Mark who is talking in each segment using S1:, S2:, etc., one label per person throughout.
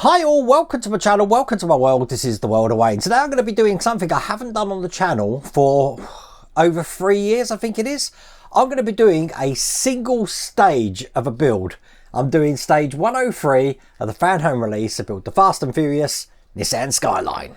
S1: Hi all, welcome to my channel, welcome to my world. This is the world of Wayne. Today I'm going to be doing something I haven't done on the channel for over 3 years, I think it is. I'm going to be doing a single stage of a build. I'm doing stage 103 of the Fanhome release to build the Fast and Furious Nissan Skyline.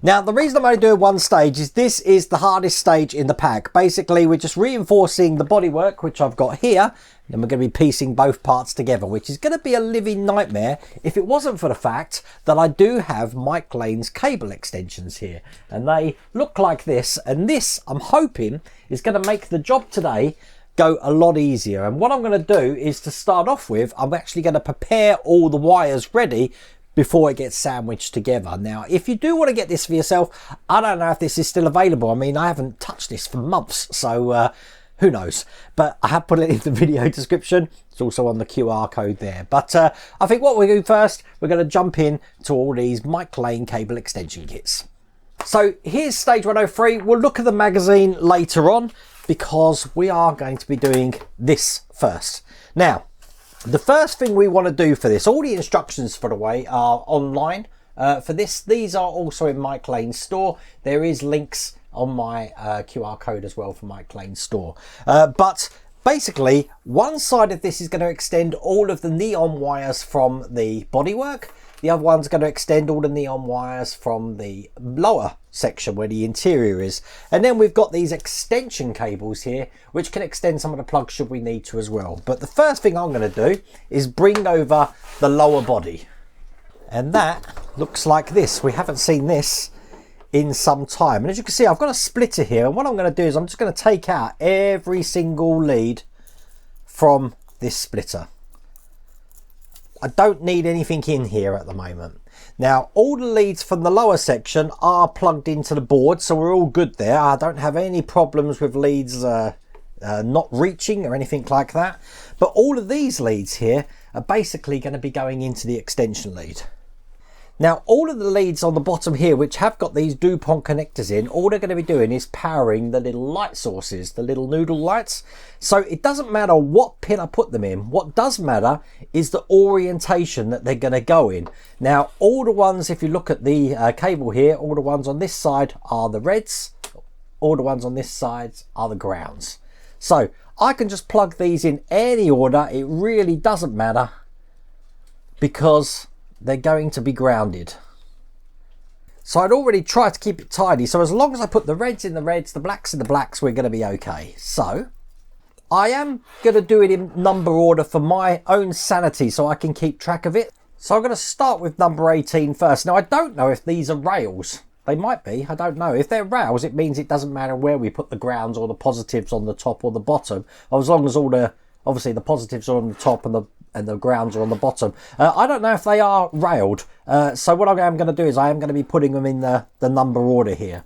S1: Now, the reason I'm only doing one stage is this is the hardest stage in the pack. Basically, we're just reinforcing the bodywork, which I've got here. And we're going to be piecing both parts together, which is going to be a living nightmare if it wasn't for the fact that I do have Mike Lane's cable extensions here. And they look like this. And this, I'm hoping, is going to make the job today go a lot easier. And what I'm going to do is, to start off with, I'm actually going to prepare all the wires ready before it gets sandwiched together. Now, if you do want to get this for yourself, I don't know if this is still available. I mean, I haven't touched this for months, so who knows? But I have put it in the video description. It's also on the QR code there. But I think what we'll do first, we're going to jump in to all these Mike Lane cable extension kits. So here's stage 103. We'll look at the magazine later on because we are going to be doing this first. Now, the first thing we want to do for this, all the instructions for the way are online for this. These are also in Mike Lane's store. There is links on my QR code as well for Mike Lane's store. But basically, one side of this is going to extend all of the neon wires from the bodywork. The other one's going to extend all the neon wires from the lower section where the interior is. And then we've got these extension cables here, which can extend some of the plugs should we need to as well. But the first thing I'm going to do is bring over the lower body. And that looks like this. We haven't seen this in some time. And as you can see, I've got a splitter here. And what I'm going to do is I'm just going to take out every single lead from this splitter. I don't need anything in here at the moment. Now, all the leads from the lower section are plugged into the board, so we're all good there. I don't have any problems with leads not reaching or anything like that. But all of these leads here are basically going to be going into the extension lead. Now, all of the leads on the bottom here, which have got these DuPont connectors in, all they're going to be doing is powering the little light sources, the little noodle lights. So it doesn't matter what pin I put them in. What does matter is the orientation that they're going to go in. Now, all the ones, if you look at the cable here, all the ones on this side are the reds. All the ones on this side are the grounds. So I can just plug these in any order. It really doesn't matter because they're going to be grounded. So I'd already tried to keep it tidy. So as long as I put the reds in the reds, the blacks in the blacks, we're going to be okay. So I am going to do it in number order for my own sanity so I can keep track of it. So I'm going to start with number 18 first. Now, I don't know if these are rails. They might be, I don't know. If they're rails, it means it doesn't matter where we put the grounds or the positives on the top or the bottom, as long as all the, obviously the positives are on the top and the grounds are on the bottom. I don't know if they are railed. So what I am going to do is I am going to be putting them in the number order here.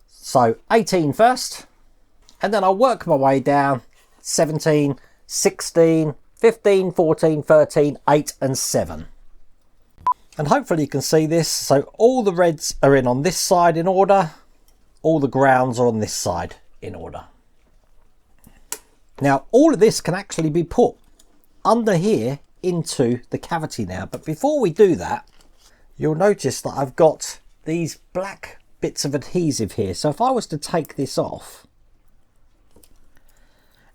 S1: So 18 first, and then I'll work my way down. 17, 16, 15, 14, 13, 8 and 7. And hopefully you can see this. So all the reds are in on this side in order. All the grounds are on this side in order. Now, all of this can actually be put under here into the cavity now. But before we do that, you'll notice that I've got these black bits of adhesive here. So if I was to take this off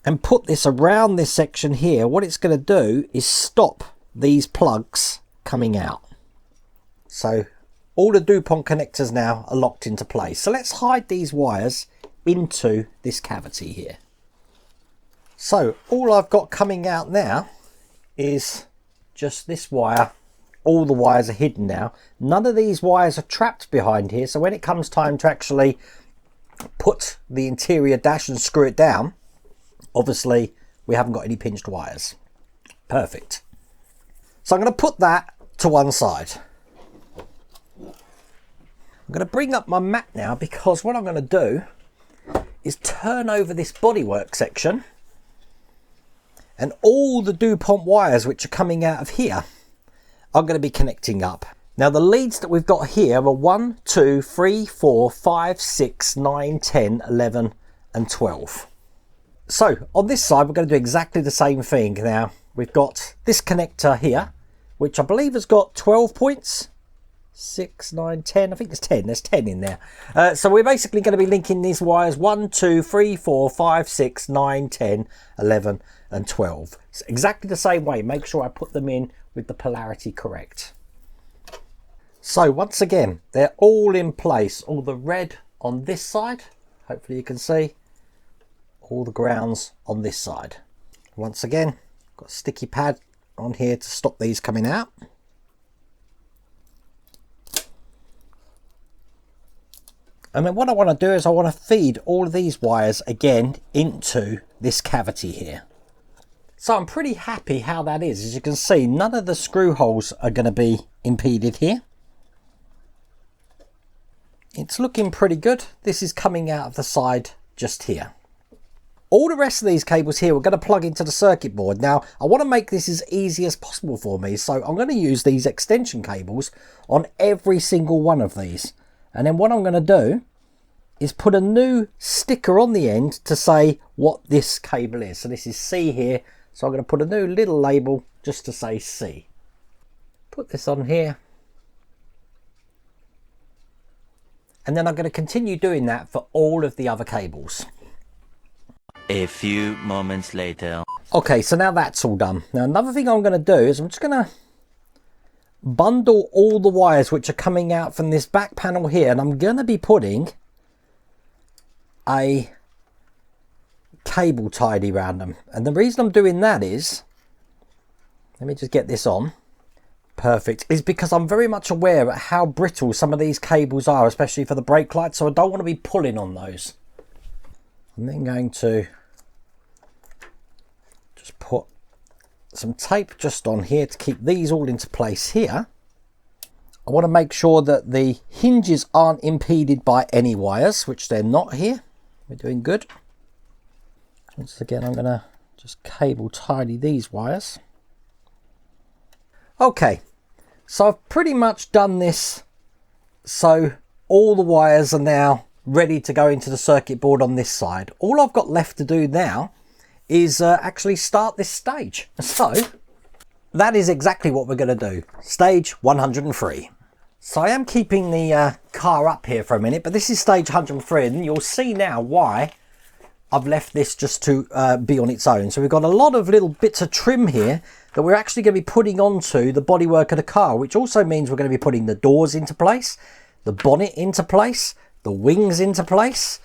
S1: and put this around this section here, what it's going to do is stop these plugs coming out. So all the DuPont connectors now are locked into place. So let's hide these wires into this cavity here. So all I've got coming out now is just this wire. All the wires are hidden now. None of these wires are trapped behind here. So when it comes time to actually put the interior dash and screw it down, obviously we haven't got any pinched wires. Perfect. So I'm going to put that to one side. I'm going to bring up my mat now because what I'm going to do is turn over this bodywork section, and all the DuPont wires which are coming out of here are going to be connecting up. Now the leads that we've got here are 1, 2, 3, 4, 5, 6, 9, 10, 11 and 12. So on this side we're going to do exactly the same thing. Now we've got this connector here, which I believe has got 12 points. 6, 9, 10, I think there's 10, there's 10 in there. So we're basically going to be linking these wires 1, 2, 3, 4, 5, 6, 9, 10, 11 and 12. It's exactly the same way. Make sure I put them in with the polarity correct. So once again, they're all in place. All the red on this side, hopefully you can see, all the grounds on this side. Once again, got a sticky pad on here to stop these coming out. And then what I want to do is I want to feed all of these wires again into this cavity here. So I'm pretty happy how that is. As you can see, none of the screw holes are going to be impeded here. It's looking pretty good. This is coming out of the side just here. All the rest of these cables here we're going to plug into the circuit board. Now I want to make this as easy as possible for me, so I'm going to use these extension cables on every single one of these. And then what I'm going to do is put a new sticker on the end to say what this cable is. So this is C here, so I'm going to put a new little label just to say C. Put this on here. And then I'm going to continue doing that for all of the other cables.
S2: A few moments later.
S1: Okay, so now that's all done. Now another thing I'm going to do is I'm just going to bundle all the wires which are coming out from this back panel here, and I'm going to be putting a cable tidy around them. And the reason I'm doing that is, let me just get this on. Perfect. Is because I'm very much aware of how brittle some of these cables are, especially for the brake lights, so I don't want to be pulling on those. I'm then going to just put some tape just on here to keep these all into place here. I want to make sure that the hinges aren't impeded by any wires, which they're not here. We're doing good. Once again, I'm going to just cable tidy these wires. Okay, so I've pretty much done this, so all the wires are now ready to go into the circuit board on this side. All I've got left to do now is actually start this stage. So that is exactly what we're going to do. Stage 103. So I am keeping the car up here for a minute, but this is stage 103, and you'll see now why I've left this just to be on its own. So we've got a lot of little bits of trim here that we're actually going to be putting onto the bodywork of the car, which also means we're going to be putting the doors into place, the bonnet into place, the wings into place.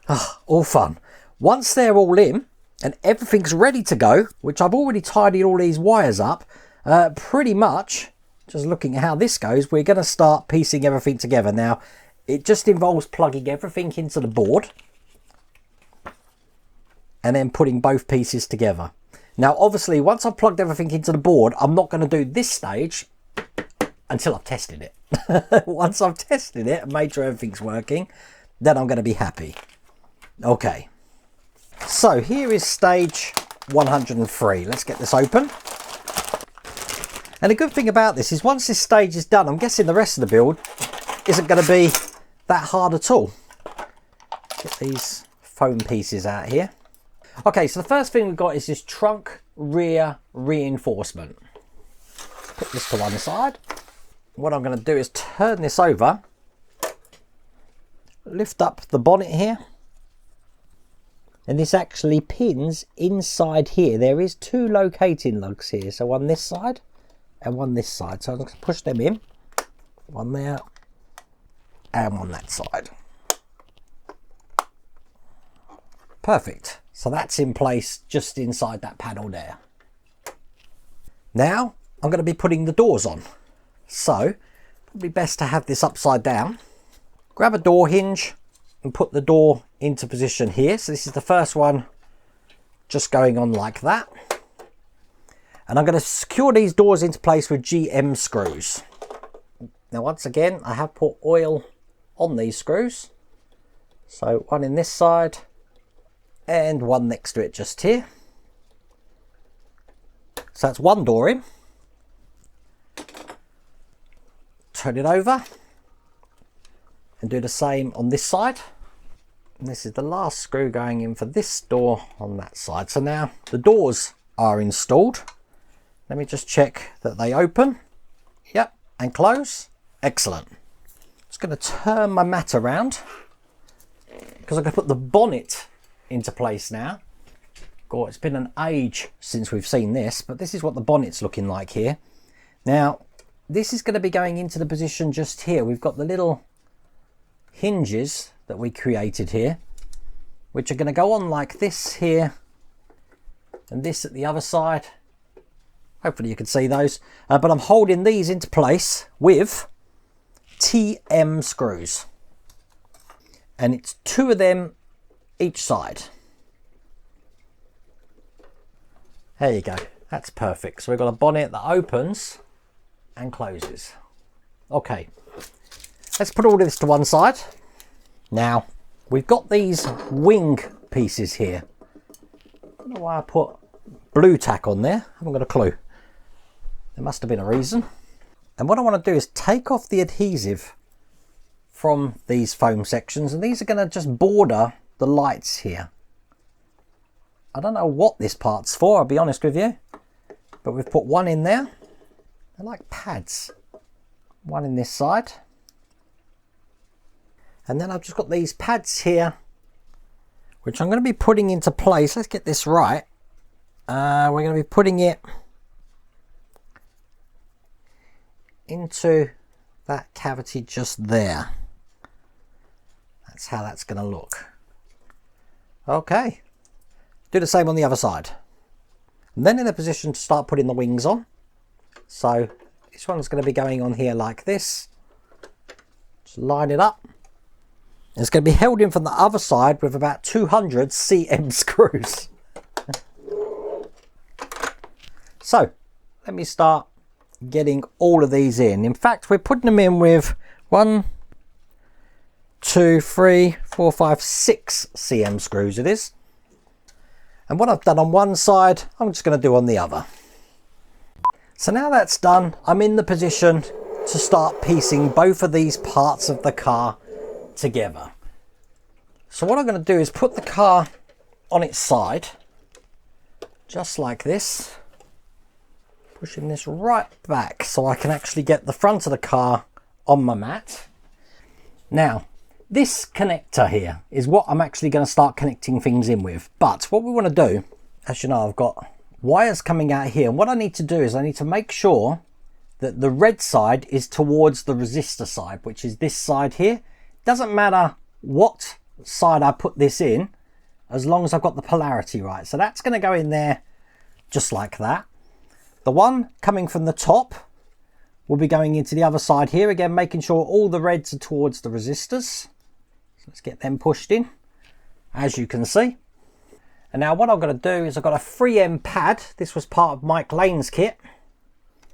S1: Oh, all fun. Once they're all in and everything's ready to go, which I've already tidied all these wires up, pretty much just looking at how this goes, we're going to start piecing everything together. Now it just involves plugging everything into the board and then putting both pieces together. Now obviously once I've plugged everything into the board, I'm not going to do this stage until I've tested it. Once I've tested it and made sure everything's working, then I'm going to be happy. Okay, so here is stage 103. Let's get this open. And the good thing about this is once this stage is done, I'm guessing the rest of the build isn't going to be that hard at all. Get these foam pieces out here. Okay, so the first thing we've got is this trunk rear reinforcement. Put this to one side. What I'm going to do is turn this over, lift up the bonnet here, and this actually pins inside here. There is two locating lugs here, so one this side and one this side. So I'm going to push them in, one there and one that side. Perfect. So that's in place just inside that panel there. Now I'm going to be putting the doors on. So probably best to have this upside down. Grab a door hinge and put the door into position here. So this is the first one just going on like that. And I'm going to secure these doors into place with GM screws. Now once again, I have put oil on these screws. So one in this side and one next to it just here. So that's one door in. turn it over and do the same on this side. And this is the last screw going in for this door on that side. So now the doors are installed. Let me just check that they open. Yep, and close. Excellent. Just going to turn my mat around because I'm going to put the bonnet into place now. God, it's been an age since we've seen this, but this is what the bonnet's looking like here. Now, this is going to be going into the position just here. We've got the little hinges that we created here, which are going to go on like this here and this at the other side. Hopefully you can see those, but I'm holding these into place with TM screws, and it's 2 of them each side. There you go, that's perfect. So we've got a bonnet that opens and closes. Okay, let's put all of this to one side. Now we've got these wing pieces here. I don't know why I put blue tack on there, I haven't got a clue. There must have been a reason. And what I want to do is take off the adhesive from these foam sections, and these are going to just border the lights here. I don't know what this part's for, I'll be honest with you, but we've put one in there. They're like pads. One in this side. And then I've just got these pads here, which I'm going to be putting into place. Let's get this right. We're going to be putting it into that cavity just there. That's how that's going to look. Okay, do the same on the other side, and then in a position to start putting the wings on. So this one's going to be going on here like this. Just line it up. It's going to be held in from the other side with about 200 cm screws. So let me start getting all of these in. In fact, we're putting them in with 1, 2, 3, 4, 5, 6 cm screws it is. And what I've done on one side, I'm just going to do on the other. So now that's done, I'm in the position to start piecing both of these parts of the car together. So what I'm going to do is put the car on its side, just like this. Pushing this right back so I can actually get the front of the car on my mat. Now, this connector here is what I'm actually going to start connecting things in with. But what we want to do, as you know, I've got wires coming out here. And what I need to do is I need to make sure that the red side is towards the resistor side, which is this side here. Doesn't matter what side I put this in, as long as I've got the polarity right. So that's going to go in there just like that. The one coming from the top will be going into the other side here, again making sure all the reds are towards the resistors. So let's get them pushed in, as you can see. And now what I'm going to do is I've got a 3M pad. This was part of Mike Lane's kit.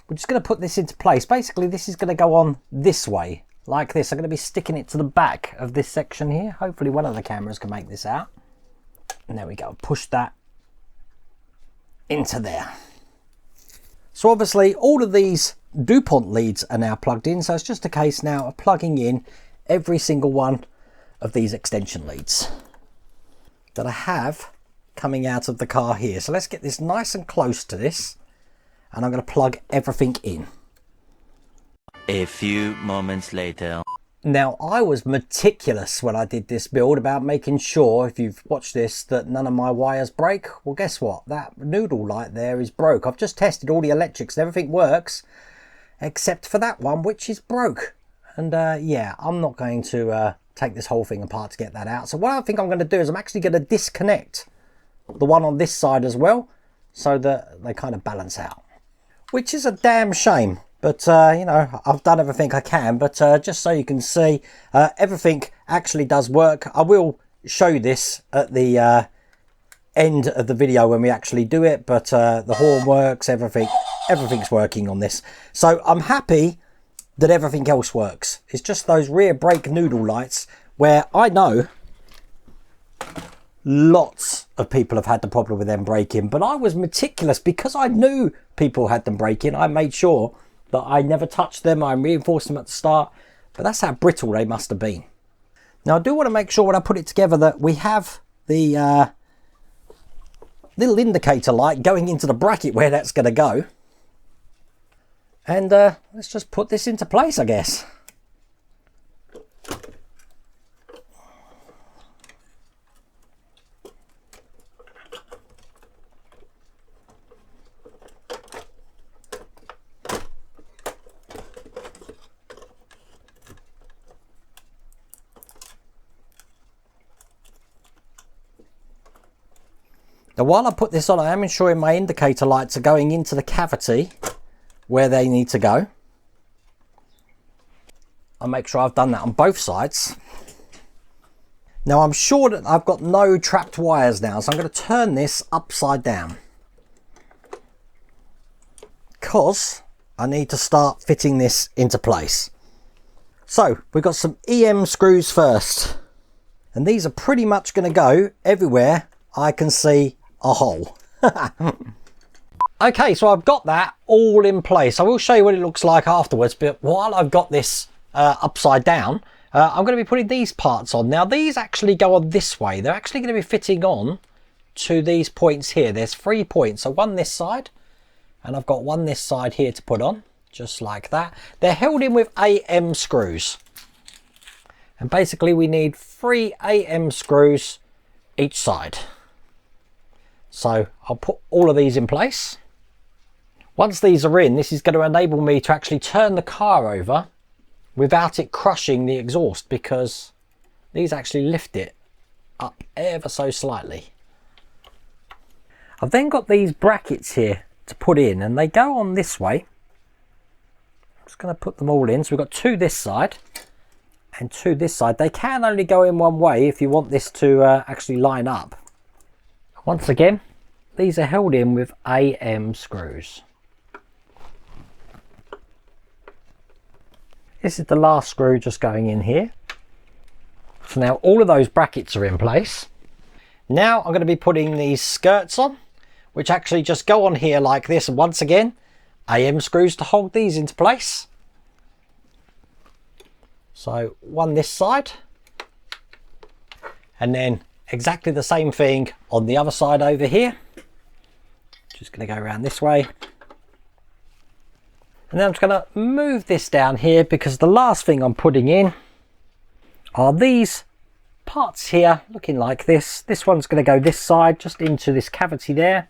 S1: We're just going to put this into place. Basically this is going to go on this way, like this. I'm going to be sticking it to the back of this section here. Hopefully one of the cameras can make this out. And there we go, push that into there. So obviously all of these DuPont leads are now plugged in, so it's just a case now of plugging in every single one of these extension leads that I have coming out of the car here. So let's get this nice and close to this, and I'm going to plug everything in.
S2: A few moments later.
S1: Now, I was meticulous when I did this build about making sure, if you've watched this, that none of my wires break. Well, guess what? That noodle light there is broke. I've just tested all the electrics and everything works, except for that one, which is broke. And yeah, I'm not going to take this whole thing apart to get that out. So what I think I'm going to do is I'm actually going to disconnect the one on this side as well, so that they kind of balance out. Which is a damn shame. But, you know, I've done everything I can. But just so you can see, everything actually does work. I will show you this at the end of the video when we actually do it. But the horn works, everything's working on this. So I'm happy that everything else works. It's just those rear brake noodle lights where I know lots of people have had the problem with them breaking. But I was meticulous because I knew people had them breaking. I made sure that I never touched them. I reinforced them at the start, but that's how brittle they must have been. Now I do want to make sure when I put it together that we have the little indicator light going into the bracket where that's going to go. And let's just put this into place, I guess. Now while I put this on, I am ensuring my indicator lights are going into the cavity where they need to go. I'll make sure I've done that on both sides. Now I'm sure that I've got no trapped wires now, so I'm going to turn this upside down, because I need to start fitting this into place. So we've got some EM screws first, and these are pretty much going to go everywhere I can see a hole. Okay, so I've got that all in place. I will show you what it looks like afterwards, but while I've got this upside down, I'm going to be putting these parts on. Now these actually go on this way. They're actually going to be fitting on to these points here. There's 3 points, so one this side, and I've got one this side here to put on, just like that. They're held in with AM screws, and basically we need 3 AM screws each side. So I'll put all of these in place. Once these are in, this is going to enable me to actually turn the car over without it crushing the exhaust, because these actually lift it up ever so slightly. I've then got these brackets here to put in, and they go on this way. I'm just going to put them all in. So we've got 2 this side and 2 this side. They can only go in one way if you want this to actually line up. Once again, these are held in with AM screws. This is the last screw just going in here. So now all of those brackets are in place. Now I'm going to be putting these skirts on, which actually just go on here like this. And once again, AM screws to hold these into place. So one this side, and then exactly the same thing on the other side over here. Just going to go around this way. And then I'm just going to move this down here, because the last thing I'm putting in are these parts here looking like this. This one's going to go this side, just into this cavity there.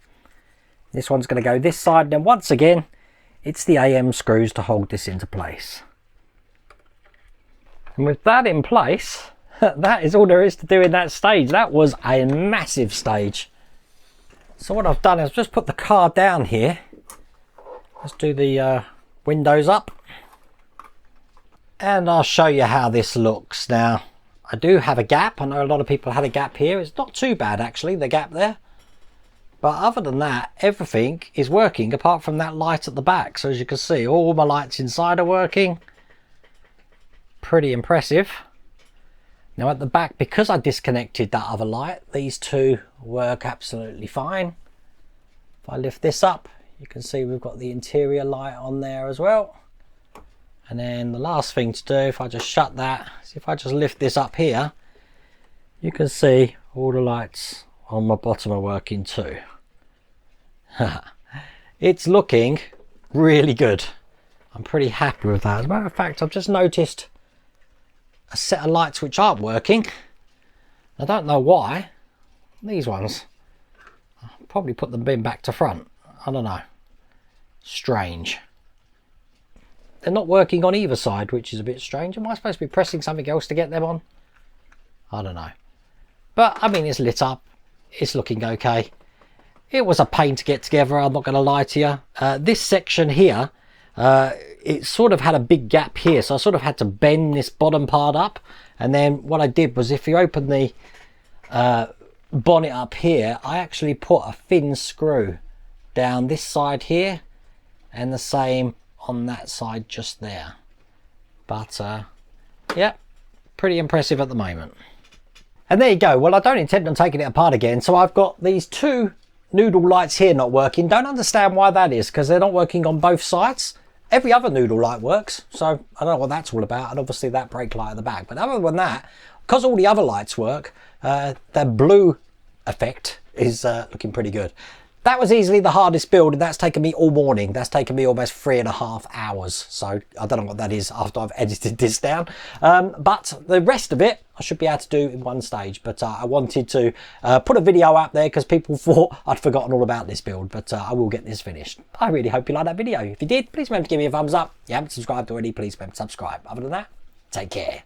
S1: This one's going to go this side. And then once again, it's the AM screws to hold this into place. And with that in place, that is all there is to do in that stage. That was a massive stage. So what I've done is just put the car down here. Let's do the windows up, and I'll show you how this looks. Now I do have a gap. I know a lot of people had a gap here. It's not too bad actually, the gap there, but other than that everything is working apart from that light at the back. So as you can see, all my lights inside are working. Pretty impressive. Now at the back, because I disconnected that other light, these 2 work absolutely fine. If I lift this up, you can see we've got the interior light on there as well. And then the last thing to do, if I just shut that, see if I just lift this up here, you can see all the lights on my bottom are working too. It's looking really good. I'm pretty happy with that. As a matter of fact, I've just noticed a set of lights which aren't working. I don't know why. These ones, I'll probably put them bin back to front. I don't know. Strange. They're not working on either side, which is a bit strange. Am I supposed to be pressing something else to get them on? I don't know. But I mean, it's lit up. It's looking okay. It was a pain to get together, I'm not going to lie to you. This section here, it sort of had a big gap here, so I sort of had to bend this bottom part up. And then what I did was, if you open the bonnet up here, I actually put a thin screw down this side here, and the same on that side just there. But yeah, pretty impressive at the moment. And there you go. Well, I don't intend on taking it apart again, so I've got these 2 noodle lights here not working. Don't understand why that is, because they're not working on both sides. Every other noodle light works, so I don't know what that's all about, and obviously that brake light at the back. But other than that, because all the other lights work, the blue effect is looking pretty good. That was easily the hardest build, and that's taken me all morning. That's taken me almost 3.5 hours. So I don't know what that is after I've edited this down. But the rest of it, I should be able to do in one stage. But I wanted to put a video out there because people thought I'd forgotten all about this build. But I will get this finished. I really hope you liked that video. If you did, please remember to give me a thumbs up. If you haven't subscribed already, please remember to subscribe. Other than that, take care.